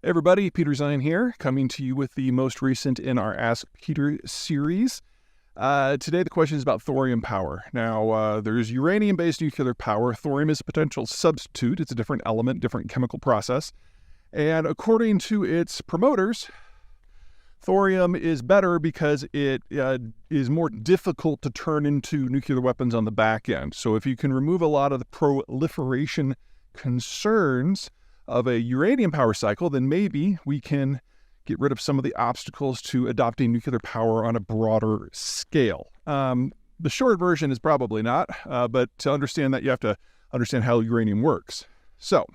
Hey everybody, Peter Zeihan here, coming to you with the most recent in our Ask Peter series. Today the question is about thorium power. Now, there's uranium-based nuclear power. Thorium is a potential substitute. It's a different element, different chemical process. And according to its promoters, thorium is better because it is more difficult to turn into nuclear weapons on the back end. So if you can remove a lot of the proliferation concerns of a uranium power cycle, then maybe we can get rid of some of the obstacles to adopting nuclear power on a broader scale. The short version is probably not, but to understand that, you have to understand how uranium works. So,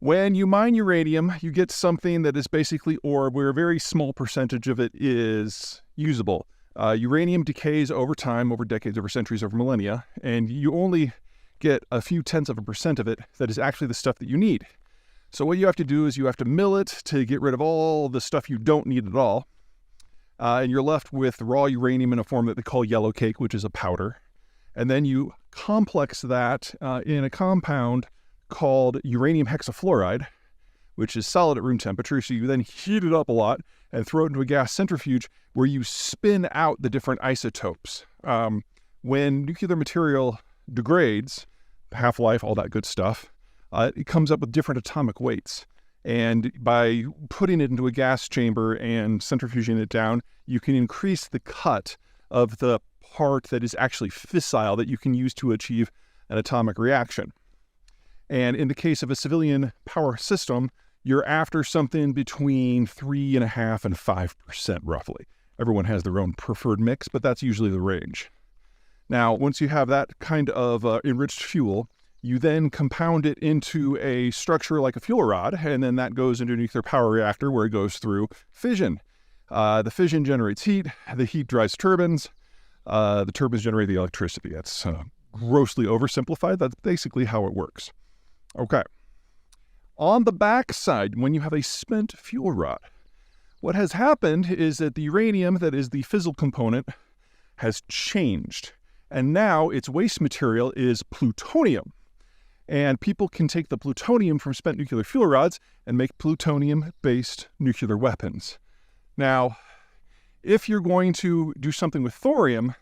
when you mine uranium, you get something that is basically ore where a very small percentage of it is usable. Uranium decays over time, over decades, over centuries, over millennia, and you only get a few tenths of a percent of it that is actually the stuff that you need. So what you have to do is you have to mill it to get rid of all the stuff you don't need at all. And you're left with raw uranium in a form that they call yellow cake, which is a powder. And then you complex that in a compound called uranium hexafluoride, which is solid at room temperature. So you then heat it up a lot and throw it into a gas centrifuge where you spin out the different isotopes. When nuclear material degrades, half-life, all that good stuff, it comes up with different atomic weights. And by putting it into a gas chamber and centrifuging it down, you can increase the cut of the part that is actually fissile that you can use to achieve an atomic reaction. And in the case of a civilian power system, you're after something between 3.5% and 5% roughly. Everyone has their own preferred mix, but that's usually the range. Now, once you have that kind of enriched fuel, you then compound it into a structure like a fuel rod, and then that goes into a nuclear power reactor where it goes through fission. The fission generates heat, the heat drives turbines, the turbines generate the electricity. That's grossly oversimplified. That's basically how it works. Okay. On the backside, when you have a spent fuel rod, what has happened is that the uranium, that is the fissile component, has changed. And now its waste material is plutonium. And people can take the plutonium from spent nuclear fuel rods and make plutonium-based nuclear weapons. Now, if you're going to do something with thorium,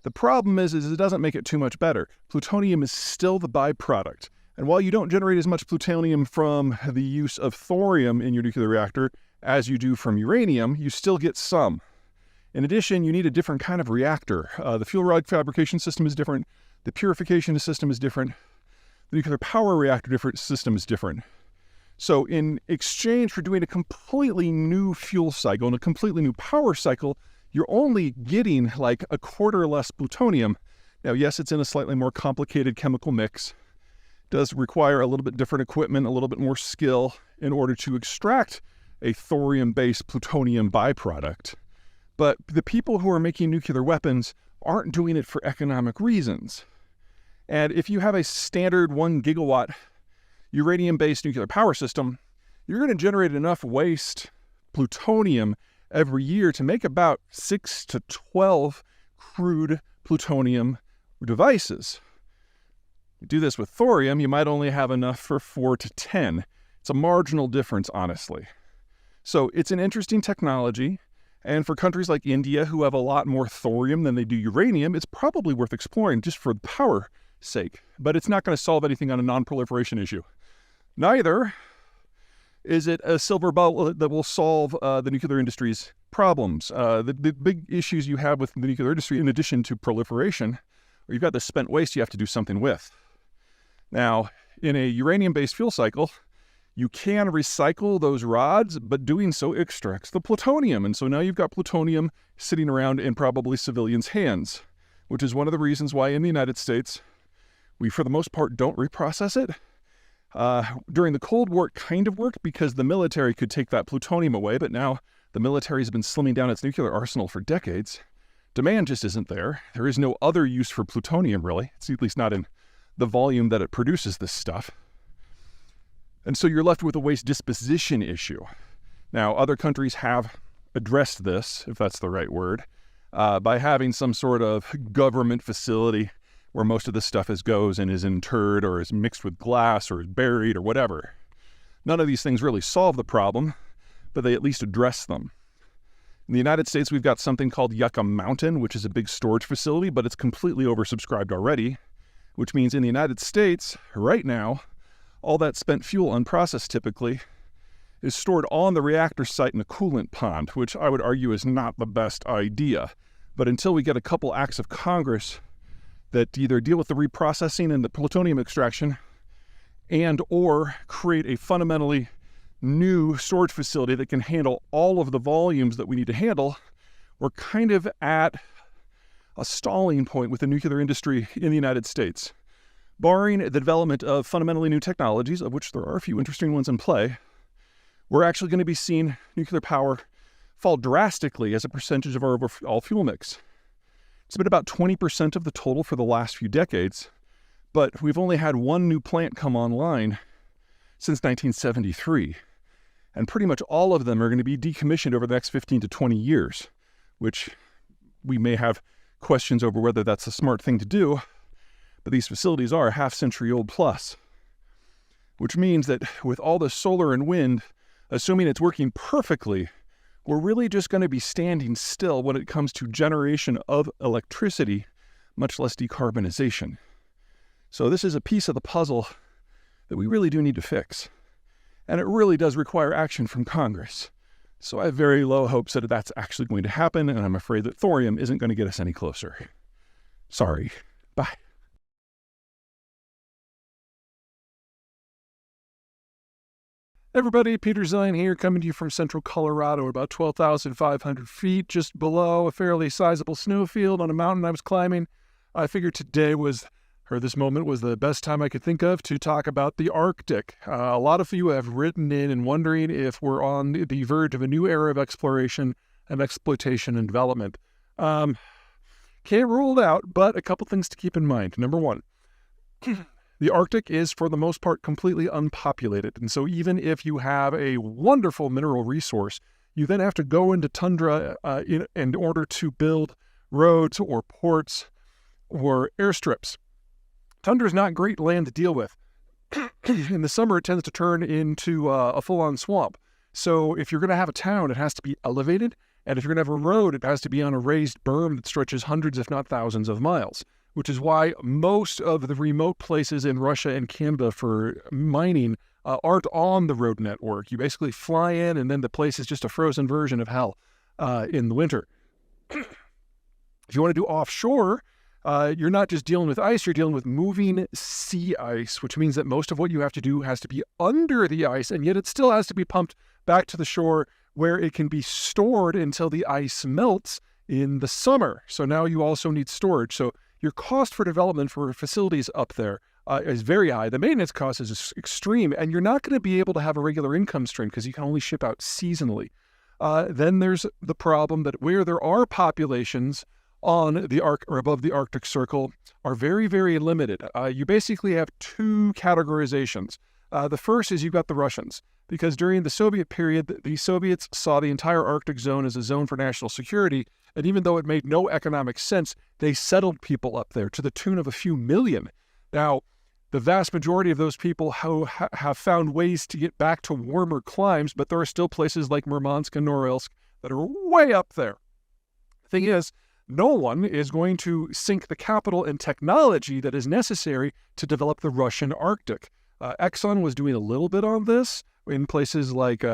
the problem is it doesn't make it too much better. Plutonium is still the byproduct. And while you don't generate as much plutonium from the use of thorium in your nuclear reactor as you do from uranium, you still get some. In addition, you need a different kind of reactor. The fuel rod fabrication system is different. The purification system is different. The nuclear power reactor system is different. So in exchange for doing a completely new fuel cycle and a completely new power cycle, you're only getting like a quarter less plutonium. Now, yes, it's in a slightly more complicated chemical mix. It does require a little bit different equipment, a little bit more skill in order to extract a thorium-based plutonium byproduct. But the people who are making nuclear weapons aren't doing it for economic reasons. And if you have a standard 1 gigawatt uranium-based nuclear power system, you're going to generate enough waste plutonium every year to make about 6 to 12 crude plutonium devices. You do this with thorium, you might only have enough for 4 to 10. It's a marginal difference, honestly. So it's an interesting technology. And for countries like India, who have a lot more thorium than they do uranium, it's probably worth exploring just for the power sake. But it's not going to solve anything on a non-proliferation issue. Neither is it a silver bullet that will solve the nuclear industry's problems. The big issues you have with the nuclear industry, in addition to proliferation, are you've got the spent waste you have to do something with. Now, in a uranium-based fuel cycle, you can recycle those rods, but doing so extracts the plutonium. And so now you've got plutonium sitting around in probably civilians' hands, which is one of the reasons why in the United States, we, for the most part, don't reprocess it. During the Cold War, it kind of worked because the military could take that plutonium away, but now the military has been slimming down its nuclear arsenal for decades. Demand just isn't there. There is no other use for plutonium, really. It's at least not in the volume that it produces this stuff. And so you're left with a waste disposition issue. Now, other countries have addressed this, if that's the right word, by having some sort of government facility where most of this stuff goes and is interred or is mixed with glass or is buried or whatever. None of these things really solve the problem, but they at least address them. In the United States, we've got something called Yucca Mountain, which is a big storage facility, but it's completely oversubscribed already, which means in the United States, right now, all that spent fuel, unprocessed typically, is stored on the reactor site in a coolant pond, which I would argue is not the best idea. But until we get a couple acts of Congress that either deal with the reprocessing and the plutonium extraction and or create a fundamentally new storage facility that can handle all of the volumes that we need to handle, we're kind of at a stalling point with the nuclear industry in the United States. Barring the development of fundamentally new technologies, of which there are a few interesting ones in play, we're actually going to be seeing nuclear power fall drastically as a percentage of our overall fuel mix. It's been about 20% of the total for the last few decades, but we've only had one new plant come online since 1973, and pretty much all of them are going to be decommissioned over the next 15 to 20 years, which we may have questions over whether that's a smart thing to do, but these facilities are a half-century old plus, which means that with all the solar and wind, assuming it's working perfectly, we're really just going to be standing still when it comes to generation of electricity, much less decarbonization. So this is a piece of the puzzle that we really do need to fix. And it really does require action from Congress. So I have very low hopes that that's actually going to happen, and I'm afraid that thorium isn't going to get us any closer. Sorry. Bye. Everybody, Peter Zeihan here, coming to you from central Colorado, about 12,500 feet, just below a fairly sizable snowfield on a mountain I was climbing. I figured this moment was the best time I could think of to talk about the Arctic. A lot of you have written in and wondering if we're on the verge of a new era of exploration and exploitation and development. Can't rule it out, but a couple things to keep in mind. Number one, the Arctic is, for the most part, completely unpopulated. And so even if you have a wonderful mineral resource, you then have to go into tundra in order to build roads or ports or airstrips. Tundra is not great land to deal with. In the summer, it tends to turn into a full-on swamp. So if you're going to have a town, it has to be elevated. And if you're going to have a road, it has to be on a raised berm that stretches hundreds, if not thousands of miles, which is why most of the remote places in Russia and Canada for mining aren't on the road network. You basically fly in, and then the place is just a frozen version of hell in the winter. If you want to do offshore, you're not just dealing with ice, you're dealing with moving sea ice, which means that most of what you have to do has to be under the ice, and yet it still has to be pumped back to the shore where it can be stored until the ice melts in the summer. So now you also need storage. So your cost for development for facilities up there is very high. The maintenance cost is extreme, and you're not going to be able to have a regular income stream because you can only ship out seasonally. Then there's the problem that where there are populations on the or above the Arctic Circle are very, very limited. You basically have two categorizations. The first is you've got the Russians, because during the Soviet period, the Soviets saw the entire Arctic zone as a zone for national security, and even though it made no economic sense, they settled people up there to the tune of a few million. Now, the vast majority of those people have found ways to get back to warmer climes, but there are still places like Murmansk and Norilsk that are way up there. The thing is, no one is going to sink the capital and technology that is necessary to develop the Russian Arctic. Exxon was doing a little bit on this in places like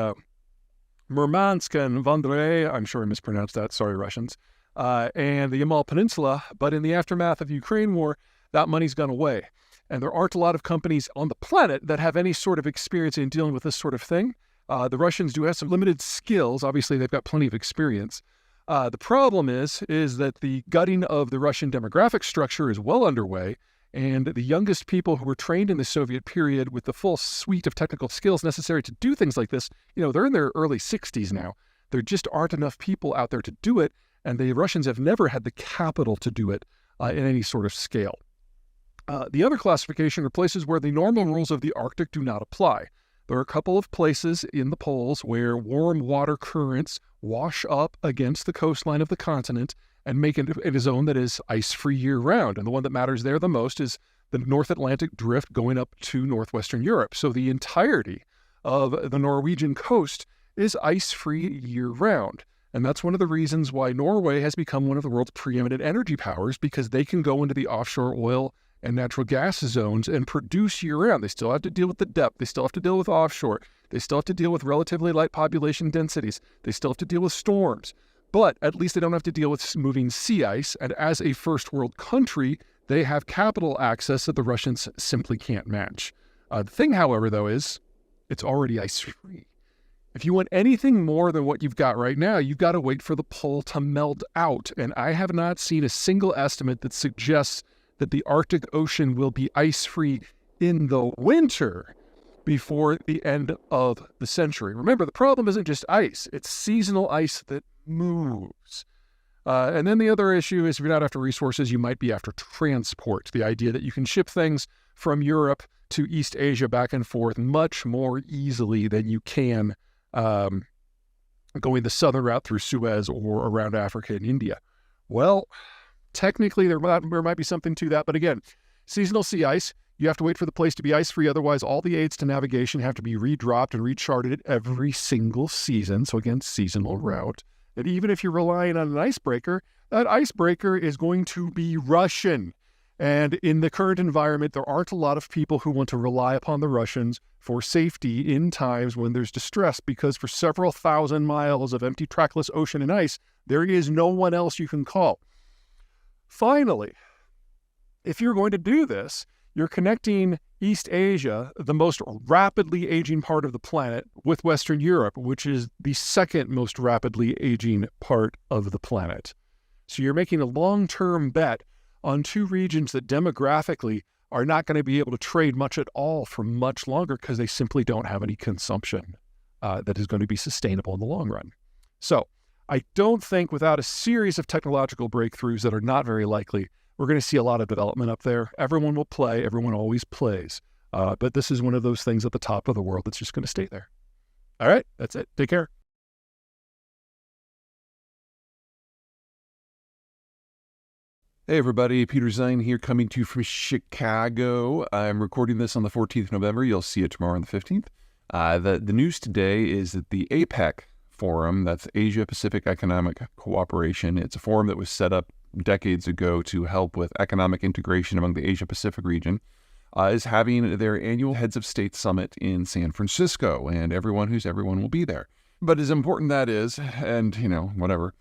Murmansk and Vendré, I'm sure I mispronounced that, sorry Russians, and the Yamal Peninsula, but in the aftermath of the Ukraine war, that money's gone away. And there aren't a lot of companies on the planet that have any sort of experience in dealing with this sort of thing. The Russians do have some limited skills. Obviously, they've got plenty of experience. The problem is that the gutting of the Russian demographic structure is well underway, and the youngest people who were trained in the Soviet period with the full suite of technical skills necessary to do things like this, they're in their early 60s now. There just aren't enough people out there to do it, and the Russians have never had the capital to do it in any sort of scale. The other classification are places where the normal rules of the Arctic do not apply. There are a couple of places in the poles where warm water currents wash up against the coastline of the continent and make it a zone that is ice-free year-round. And the one that matters there the most is the North Atlantic drift going up to northwestern Europe. So the entirety of the Norwegian coast is ice-free year-round. And that's one of the reasons why Norway has become one of the world's preeminent energy powers, because they can go into the offshore oil and natural gas zones and produce year-round. They still have to deal with the depth. They still have to deal with offshore. They still have to deal with relatively light population densities. They still have to deal with storms. But at least they don't have to deal with moving sea ice. And as a first world country, they have capital access that the Russians simply can't match. The thing, however, though, is it's already ice-free. If you want anything more than what you've got right now, you've got to wait for the pole to melt out. And I have not seen a single estimate that suggests that the Arctic Ocean will be ice-free in the winter before the end of the century. Remember, the problem isn't just ice. It's seasonal ice that moves. And then the other issue is if you're not after resources, you might be after transport. The idea that you can ship things from Europe to East Asia back and forth much more easily than you can going the southern route through Suez or around Africa and India. Well, technically there might be something to that. But again, seasonal sea ice, you have to wait for the place to be ice-free. Otherwise, all the aids to navigation have to be redropped and recharted every single season. So again, seasonal route. And even if you're relying on an icebreaker, that icebreaker is going to be Russian. And in the current environment, there aren't a lot of people who want to rely upon the Russians for safety in times when there's distress, because for several thousand miles of empty trackless ocean and ice, there is no one else you can call. Finally, if you're going to do this, you're connecting East Asia, the most rapidly aging part of the planet, with Western Europe, which is the second most rapidly aging part of the planet. So you're making a long-term bet on two regions that demographically are not going to be able to trade much at all for much longer because they simply don't have any consumption that is going to be sustainable in the long run. So I don't think without a series of technological breakthroughs that are not very likely, we're going to see a lot of development up there. Everyone will play. Everyone always plays. But this is one of those things at the top of the world that's just going to stay there. All right, that's it. Take care. Hey everybody, Peter Zeihan here, coming to you from Chicago. I'm recording this on the 14th of November. You'll see it tomorrow on the 15th. The news today is that the APEC Forum, that's Asia Pacific Economic Cooperation, it's a forum that was set up decades ago to help with economic integration among the Asia Pacific region, is having their annual Heads of State Summit in San Francisco, and everyone will be there. But as important that is, and whatever,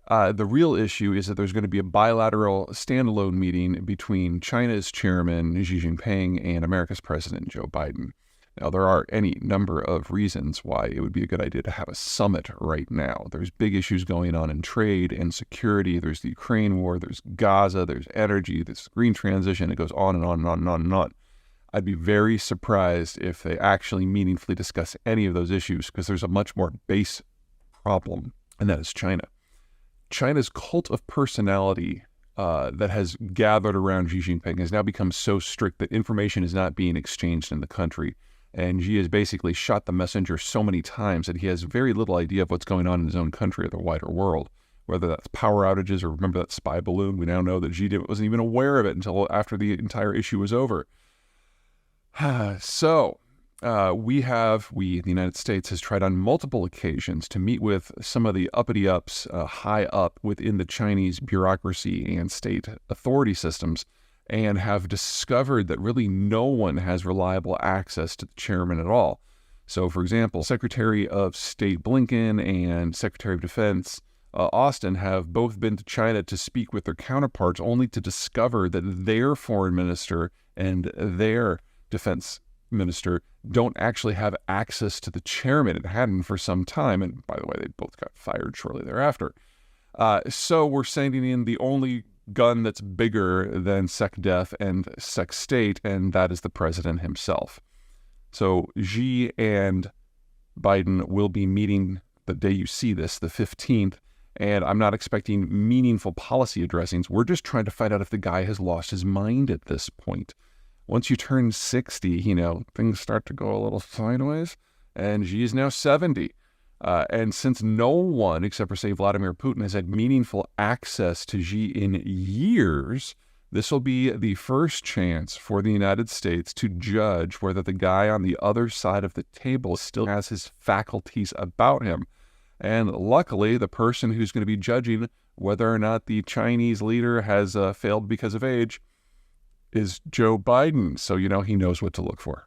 the real issue is that there's going to be a bilateral standalone meeting between China's chairman, Xi Jinping, and America's President, Joe Biden. Now, there are any number of reasons why it would be a good idea to have a summit right now. There's big issues going on in trade and security. There's the Ukraine war. There's Gaza. There's energy. There's green transition. It goes on and on and on and on and on. I'd be very surprised if they actually meaningfully discuss any of those issues, because there's a much more base problem, and that is China. China's cult of personality that has gathered around Xi Jinping has now become so strict that information is not being exchanged in the country. And Xi has basically shot the messenger so many times that he has very little idea of what's going on in his own country or the wider world, whether that's power outages or remember that spy balloon. We now know that Xi wasn't even aware of it until after the entire issue was over. So we, the United States, has tried on multiple occasions to meet with some of the uppity-ups high up within the Chinese bureaucracy and state authority systems, and have discovered that really no one has reliable access to the chairman at all. So, for example, Secretary of State Blinken and Secretary of Defense Austin have both been to China to speak with their counterparts, only to discover that their foreign minister and their defense minister don't actually have access to the chairman. It hadn't for some time, and by the way, they both got fired shortly thereafter. So we're sending in the only gun that's bigger than SecDef and SecState, and that is the president himself. So Xi and Biden will be meeting the day you see this, the 15th, and I'm not expecting meaningful policy addressings. We're just trying to find out if the guy has lost his mind at this point. Once you turn 60, things start to go a little sideways, and Xi is now 70. And since no one, except for, say, Vladimir Putin, has had meaningful access to Xi in years, This will be the first chance for the United States to judge whether the guy on the other side of the table still has his faculties about him. And luckily, the person who's going to be judging whether or not the Chinese leader has failed because of age is Joe Biden. So, he knows what to look for.